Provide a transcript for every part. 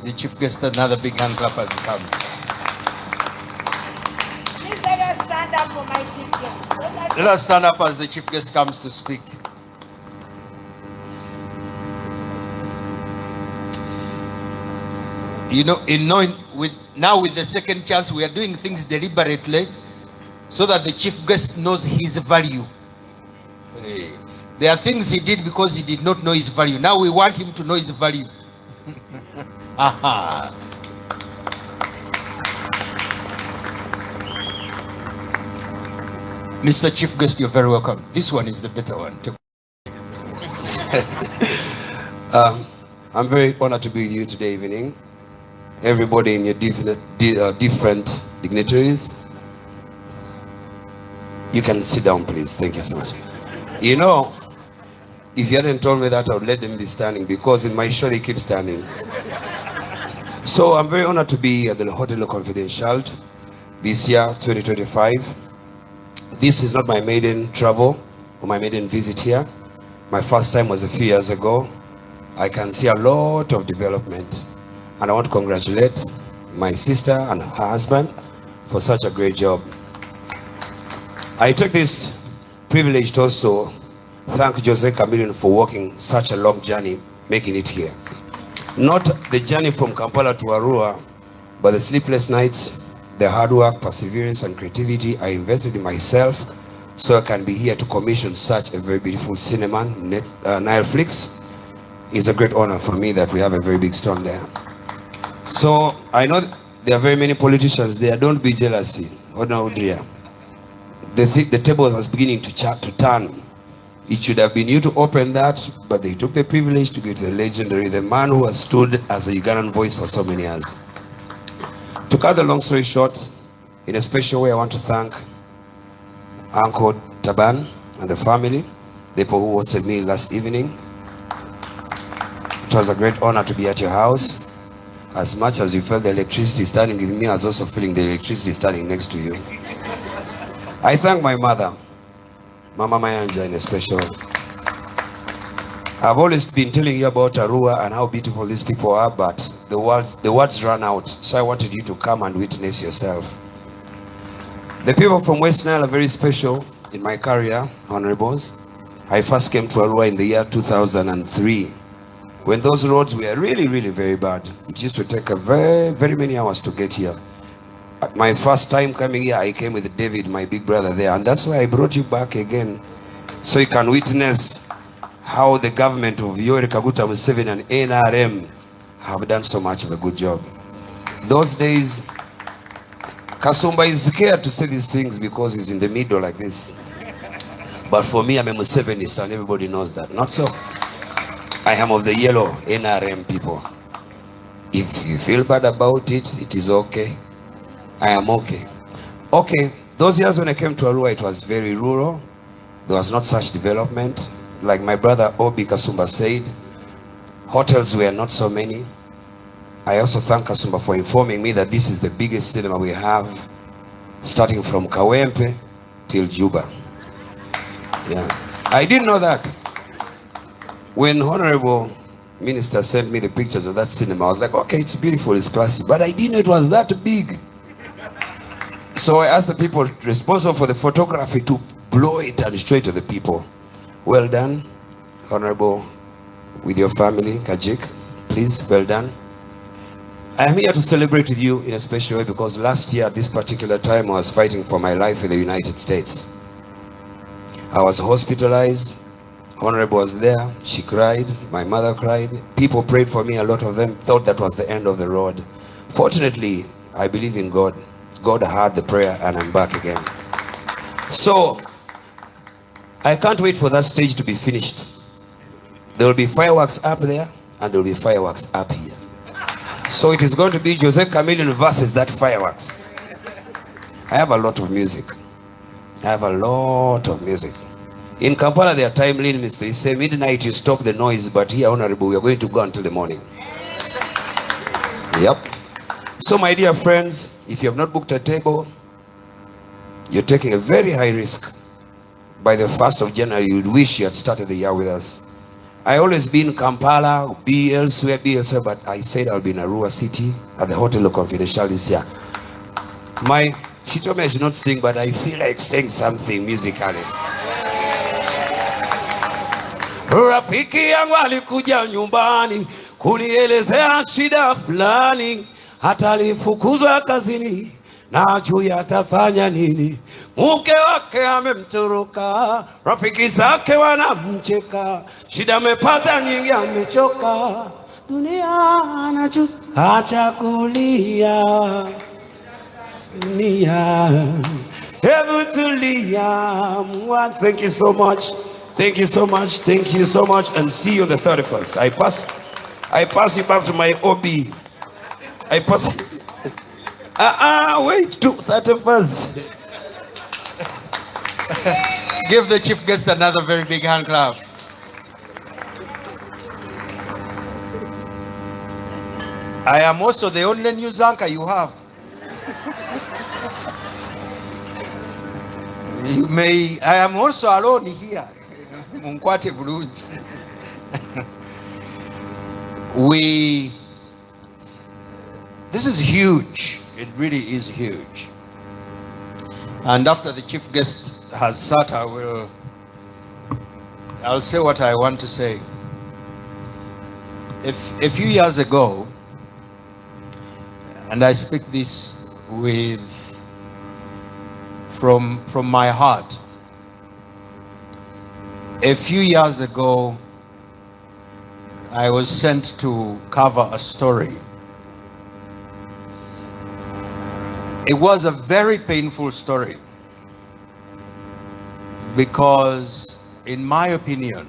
the chief guest another big hand clap as he comes. Please let us stand up for my chief guest. Let us stand up as the chief guest comes to speak. You know, now with the second chance, we are doing things deliberately so that the chief guest knows his value. There are things he did because he did not know his value. Now we want him to know his value. Aha. Mr. Chief Guest, you're very welcome. This one is the better one. I'm very honored to be with you today evening. Everybody in your different dignitaries. You can sit down, please. Thank you so much. You know, if you hadn't told me that, I would let them be standing, because in my show they keep standing. So I'm very honored to be at the Hotel Leconfidentiel this year, 2025. This is not my maiden travel or my maiden visit here. My first time was a few years ago. I can see a lot of development, and I want to congratulate my sister and her husband for such a great job. I take this privilege to also thank Jose Chameleon for walking such a long journey, making it here. Not the journey from Kampala to Arua, but the sleepless nights, the hard work, perseverance, and creativity I invested in myself so I can be here to commission such a very beautiful cinema, Nileflix. It's a great honor for me that we have a very big stone there. So I know there are very many politicians there. Don't be jealousy. Oh no, dear. The table was beginning to turn. It should have been you to open that, but they took the privilege to give to the legendary, the man who has stood as a Ugandan voice for so many years. To cut the long story short, in a special way, I want to thank Uncle Taban and the family, the people who hosted me last evening. It was a great honor to be at your house. As much as you felt the electricity standing with me, I was also feeling the electricity standing next to you. I thank my mother, Mama Mayanja, in a special way. I've always been telling you about Arua and how beautiful these people are, but the words ran out, so I wanted you to come and witness yourself. The people from West Nile are very special in my career, honorables. I first came to Arua in the year 2003, when those roads were really, really very bad. It used to take very many hours to get here. My first time coming here, I came with David, my big brother there, and that's why I brought you back again, so you can witness how the government of Yoweri Kaguta Museveni and NRM have done so much of a good job. Those days, Kasumba is scared to say these things because he's in the middle like this. But for me, I'm a Musevenist, and everybody knows that. Not so. I am of the yellow NRM people. If you feel bad about it, it is okay. I am okay. Okay, those years when I came to Arua, it was very rural. There was not such development. Like my brother Obi Kasumba said, hotels were not so many. I also thank Kasumba for informing me that this is the biggest cinema we have, starting from Kawempe till Juba. Yeah, I didn't know that. When Honorable Minister sent me the pictures of that cinema, I was like, okay, it's beautiful, it's classy, but I didn't know it was that big. So I asked the people responsible for the photography to blow it and show it to the people. Well done, Honorable, with your family, Kajik, please, well done. I am here to celebrate with you in a special way because last year at this particular time I was fighting for my life in the United States. I was hospitalized. Honorable was there, she cried, my mother cried, people prayed for me, a lot of them thought that was the end of the road. Fortunately, I believe in God. God heard the prayer and I'm back again. So, I can't wait for that stage to be finished. There will be fireworks up there and there will be fireworks up here. So it is going to be Jose Chameleon versus that fireworks. I have a lot of music. In Kampala, there are time limits. They say midnight you stop the noise, but here, Honorable, we are going to go until the morning. Yep. So, my dear friends, if you have not booked a table, you're taking a very high risk. By the 1st of January, you'd wish you had started the year with us. I always be in Kampala, be elsewhere, but I said I'll be in Arua City at the Hotel Leconfidentiel this year. She told me I should not sing, but I feel like saying something musically. Rafiki yangu alikuja nyumbani kunielezea shida fulani, hata alifukuzwa kazini na juu atafanya nini. Mke wake amemtoroka, rafiki zake wanamcheka, shida amepata nyingi, amechoka, dunia anaju acha kulia, dunia hebu tulia. Thank you so much. Thank you so much. Thank you so much. And see you on the 31st. I pass you back to my OB. I pass. Wait to 31st. Give the chief guest another very big hand clap. I am also the only news anchor you have. I am also alone here. Munkwate bulungi. This is huge. It really is huge. And after the chief guest has sat, I'll say what I want to say. If a few years ago, and I speak this from my heart, a few years ago, I was sent to cover a story. It was a very painful story because, in my opinion,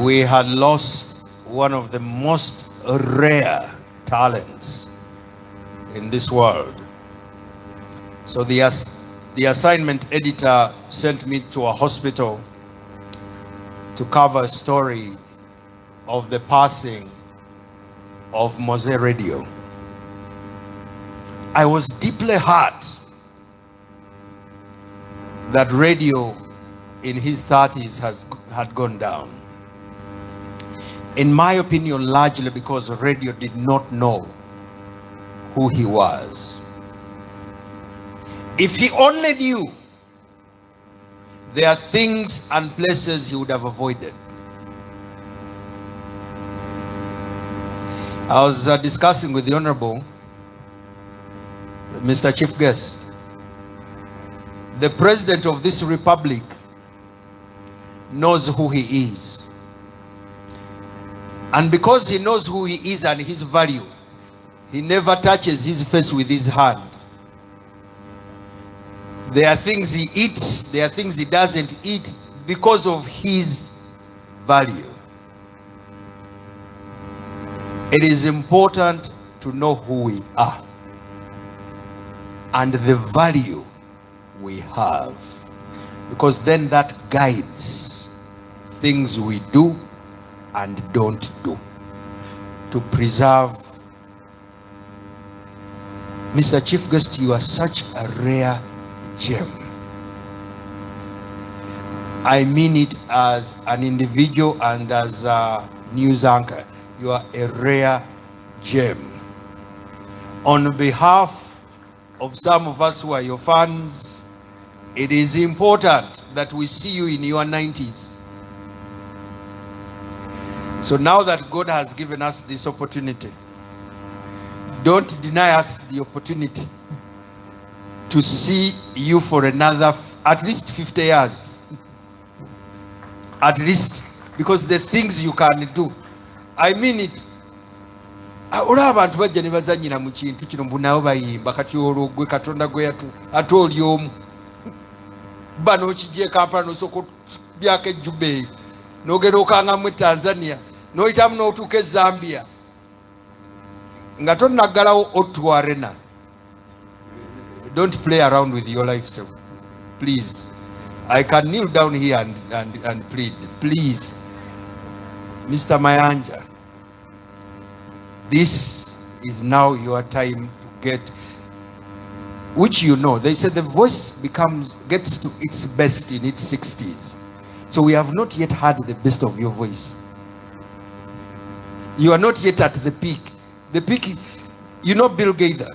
we had lost one of the most rare talents in this world. So the assignment editor sent me to a hospital to cover a story of the passing of Mose Radio. I was deeply hurt that radio in his 30s had gone down. In my opinion, largely because radio did not know who he was. If he only knew, there are things and places he would have avoided. I was discussing with the Honorable Mr. Chief Guest. The President of this Republic knows who he is. And because he knows who he is and his value, he never touches his face with his hand. There are things he eats, there are things he doesn't eat because of his value. It is important to know who we are and the value we have, because then that guides things we do and don't do to preserve. Mr. Chief Guest, you are such a rare gem. I mean it as an individual and as a news anchor. You are a rare gem. On behalf of some of us who are your fans, it is important that we see you in your 90s. So now that God has given us this opportunity, don't deny us the opportunity to see you for another at least 50 years. At least, because the things you can do, I mean it. Ora abantu bajja ne bazanyira mu kintu kino mbunawo bayimba kati olwo gwe Katonda gwe ate oli omu bano kijje Kampala n'osoko byaka ejjube n'ogenda okanga mu Tanzania n'oyitamu n'otuuka e Zambia nga tonnaggalawo Ottu Arena. Don't play around with your life, so please. I can kneel down here and plead. Please, Mr. Mayanja, this is now your time to get, which you know, they said the voice gets to its best in its 60s. So we have not yet heard the best of your voice. You are not yet at the peak. The peak, you know Bill Gaither.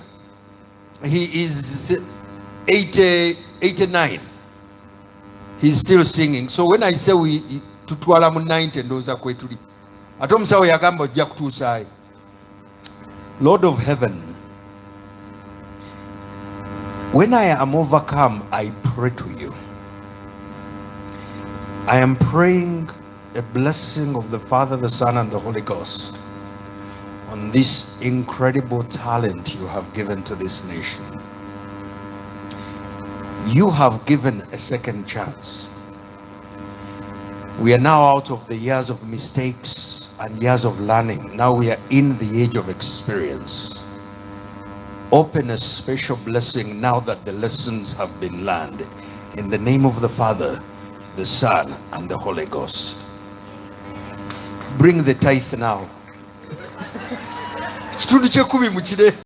He is 89. He's still singing. So when I say we tutwala mu 90 ndoza kwetuli. Ate musawo yagamba ojja kutuusayo. Lord of heaven, when I am overcome, I pray to you. I am praying a blessing of the Father, the Son, and the Holy Ghost on this incredible talent you have given to this nation. You have given a second chance. We are now out of the years of mistakes and years of learning. Now we are in the age of experience. Open a special blessing now that the lessons have been learned. In the name of the Father, the Son, and the Holy Ghost. Bring the tithe now.